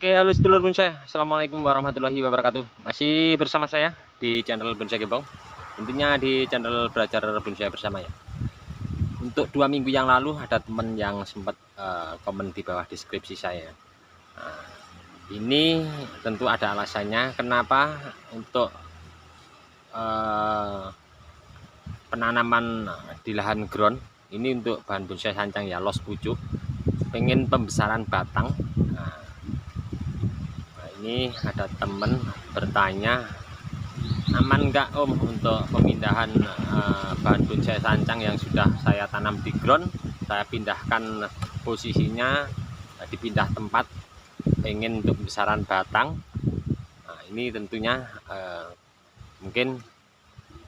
Oke, halo sedulur bonsai. Assalamualaikum warahmatullahi wabarakatuh. Masih bersama saya di channel Bonsai Gembong. Tentunya di channel belajar bonsai bersama ya. Untuk 2 minggu yang lalu ada teman yang sempat komen di bawah deskripsi saya. Nah, ini tentu ada alasannya kenapa untuk penanaman di lahan ground ini untuk bahan bonsai sancang ya, los pucuk. Pengen pembesaran batang. Ini ada temen bertanya, aman nggak Om untuk pemindahan bahan bonsai sancang yang sudah saya tanam di ground, saya pindahkan posisinya, dipindah tempat, pengen untuk besaran batang. Nah, ini tentunya mungkin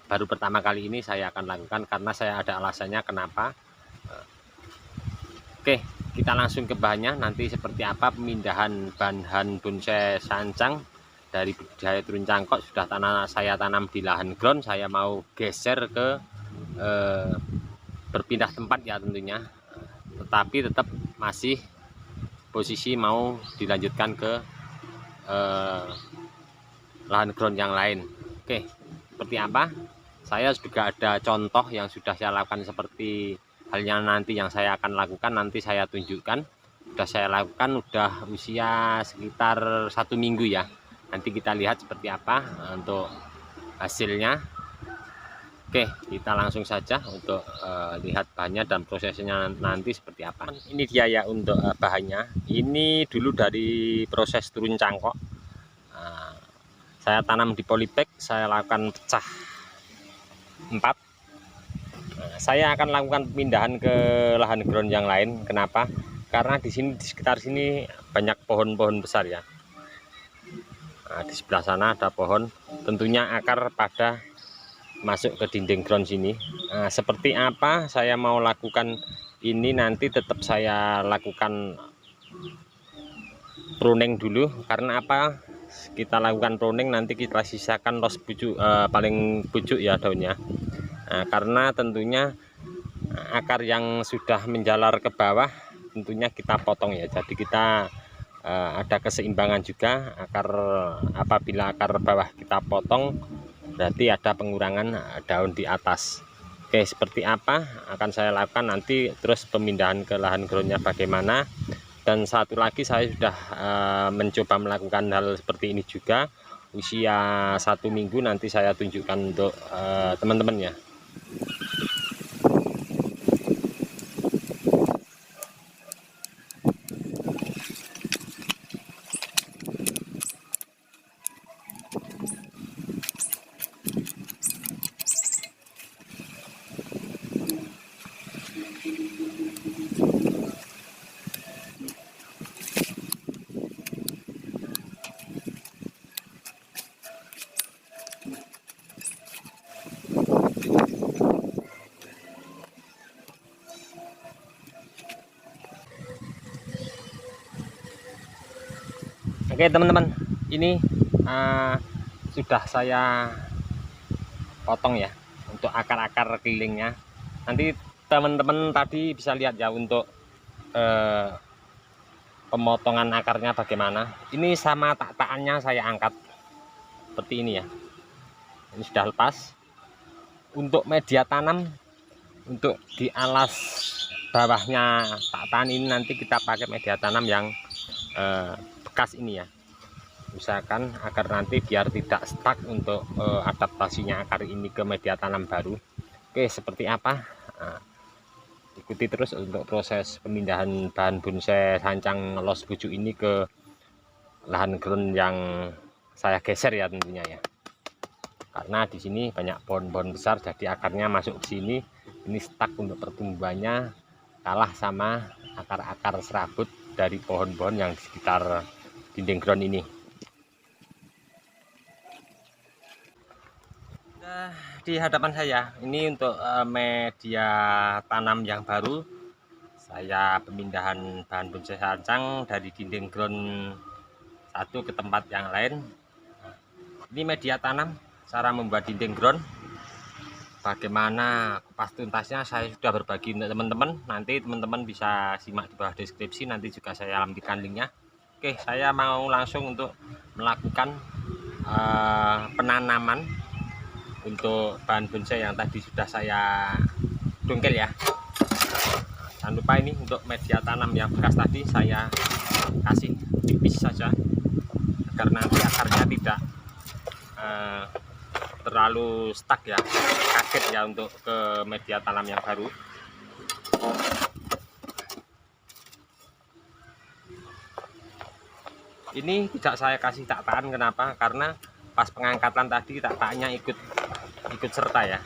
baru pertama kali ini saya akan lakukan karena saya ada alasannya kenapa. Oke, kita langsung ke bahannya. Nanti seperti apa pemindahan bahan bonsai sancang dari budidaya turun cangkok sudah saya tanam di lahan ground, saya mau geser ke berpindah tempat ya tentunya, tetapi tetap masih posisi mau dilanjutkan ke lahan ground yang lain. Oke, seperti apa? Saya juga ada contoh yang sudah saya lakukan, seperti halnya nanti yang saya akan lakukan, nanti saya tunjukkan. Sudah saya lakukan udah usia sekitar 1 minggu ya. Nanti kita lihat seperti apa untuk hasilnya. Oke, kita langsung saja untuk lihat bahannya dan prosesnya nanti seperti apa. Ini dia ya untuk bahannya. Ini dulu dari proses turun cangkok. Saya tanam di polybag, saya lakukan pecah 4. Saya akan lakukan pemindahan ke lahan ground yang lain. Kenapa? Karena di sini, di sekitar sini banyak pohon-pohon besar ya. Nah, di sebelah sana ada pohon, tentunya akar pada masuk ke dinding ground sini. Nah, seperti apa saya mau lakukan ini, nanti tetap saya lakukan pruning dulu. Karena apa? Kita lakukan pruning, nanti kita sisakan los pucuk, paling pucuk ya daunnya. Nah, karena tentunya akar yang sudah menjalar ke bawah tentunya kita potong ya. Jadi kita ada keseimbangan juga. Apabila akar bawah kita potong, berarti ada pengurangan daun di atas. Oke, seperti apa akan saya lakukan nanti, terus pemindahan ke lahan groundnya bagaimana. Dan satu lagi, saya sudah mencoba melakukan hal seperti ini juga usia 1 minggu, nanti saya tunjukkan untuk teman-teman ya. Oke teman-teman, ini sudah saya potong ya untuk akar-akar kelilingnya. Nanti teman-teman tadi bisa lihat ya untuk pemotongan akarnya bagaimana. Ini sama tak-takannya saya angkat seperti ini ya. Ini sudah lepas. Untuk media tanam, untuk di alas bawahnya tak-takan ini nanti kita pakai media tanam yang bekas ini ya, misalkan agar nanti biar tidak stuck untuk adaptasinya akar ini ke media tanam baru. Oke, seperti apa? Nah, ikuti terus untuk proses pemindahan bahan bonsai sancang los pucuk ini ke lahan ground yang saya geser ya tentunya ya. Karena di sini banyak pohon-pohon besar, jadi akarnya masuk ke sini, ini stuck untuk pertumbuhannya, kalah sama akar-akar serabut dari pohon-pohon yang di sekitar dinding ground ini. Di hadapan saya ini untuk media tanam yang baru, saya pemindahan bahan bonsai sancang dari dinding ground satu ke tempat yang lain. Ini media tanam, cara membuat dinding ground, bagaimana kupas tuntasnya saya sudah berbagi untuk teman-teman. Nanti teman-teman bisa simak di bawah deskripsi, nanti juga saya lampirkan linknya. Oke, saya mau langsung untuk melakukan penanaman untuk bahan bonsai yang tadi sudah saya dongkel ya. Jangan lupa ini untuk media tanam yang bekas tadi saya kasih tipis saja agar nanti akarnya tidak terlalu stuck ya, kaget ya untuk ke media tanam yang baru. Ini tidak saya kasih tataan, kenapa? Karena pas pengangkatan tadi tataannya ikut serta ya.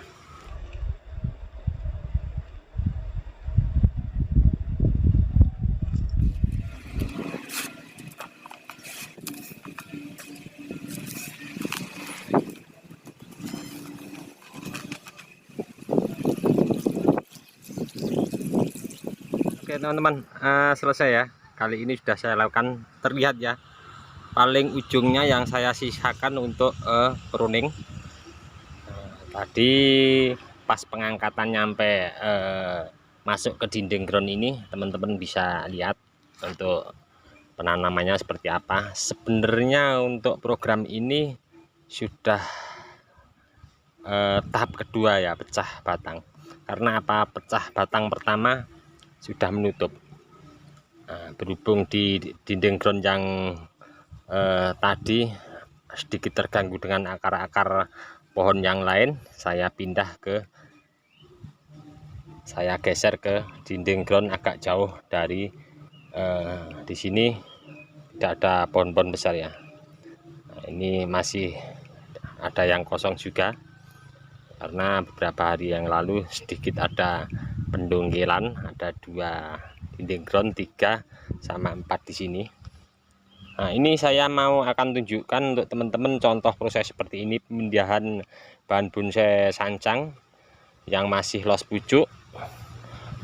Oke teman-teman, selesai ya. Kali ini sudah saya lakukan, terlihat ya. Paling ujungnya yang saya sisakan untuk pruning. Tadi pas pengangkatan nyampe masuk ke dinding ground ini, teman-teman bisa lihat untuk penanamannya seperti apa. Sebenarnya untuk program ini sudah tahap kedua ya, pecah batang. Karena apa? Pecah batang pertama sudah menutup. Berhubung di dinding ground yang tadi sedikit terganggu dengan akar-akar pohon yang lain, saya geser ke dinding ground agak jauh dari di sini tidak ada pohon-pohon besar ya. Nah, ini masih ada yang kosong juga karena beberapa hari yang lalu sedikit ada pendongkelan, ada 2 dinding ground, 3 sama 4 di sini. Nah, ini saya akan tunjukkan untuk teman-teman contoh proses seperti ini pemindahan bahan bonsai sancang yang masih los pucuk.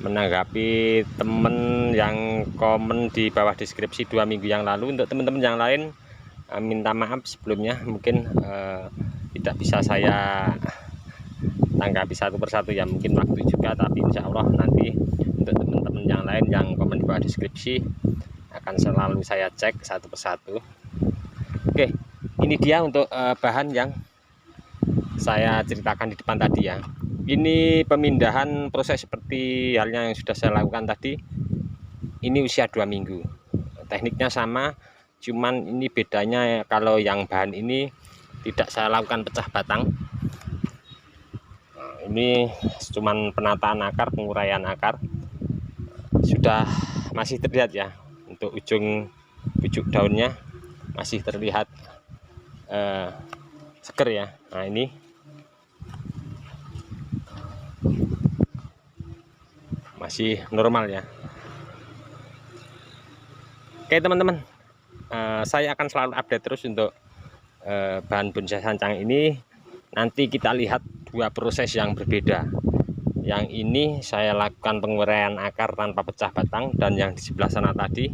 Menanggapi temen yang komen di bawah deskripsi 2 minggu yang lalu, untuk teman-teman yang lain minta maaf sebelumnya, mungkin tidak bisa saya tanggapi satu persatu ya, mungkin waktu juga, tapi insya Allah nanti untuk teman-teman yang lain yang komen di bawah deskripsi akan selalu saya cek satu persatu. Oke, ini dia untuk bahan yang saya ceritakan di depan tadi ya. Ini pemindahan proses seperti halnya yang sudah saya lakukan tadi, ini usia 2 minggu. Tekniknya sama, cuman ini bedanya kalau yang bahan ini tidak saya lakukan pecah batang. Ini cuman penataan akar, penguraian akar. Sudah masih terlihat ya, untuk ujung pucuk daunnya masih terlihat seger ya. Nah, ini masih normal ya. Oke teman-teman, saya akan selalu update terus untuk bahan bonsai sancang ini. Nanti kita lihat 2 proses yang berbeda. Yang ini saya lakukan penguraian akar tanpa pecah batang, dan yang di sebelah sana tadi,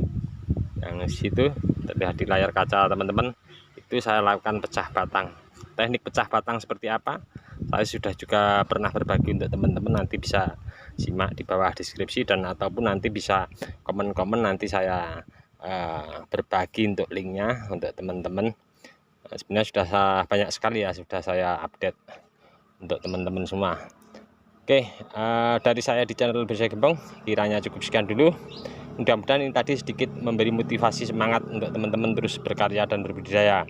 yang situ terlihat di layar kaca teman-teman, itu saya lakukan pecah batang. Teknik pecah batang seperti apa, saya sudah juga pernah berbagi untuk teman-teman, nanti bisa simak di bawah deskripsi, dan ataupun nanti bisa komen-komen, nanti saya berbagi untuk linknya untuk teman-teman. Sebenarnya sudah banyak sekali ya, sudah saya update untuk teman-teman semua. Oke, dari saya di channel Bonsai Gembong kiranya cukup sekian dulu. Mudah-mudahan ini tadi sedikit memberi motivasi semangat untuk teman-teman terus berkarya dan berbudidaya.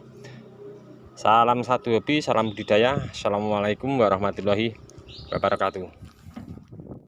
Salam satu hobi, salam budidaya. Assalamualaikum warahmatullahi wabarakatuh.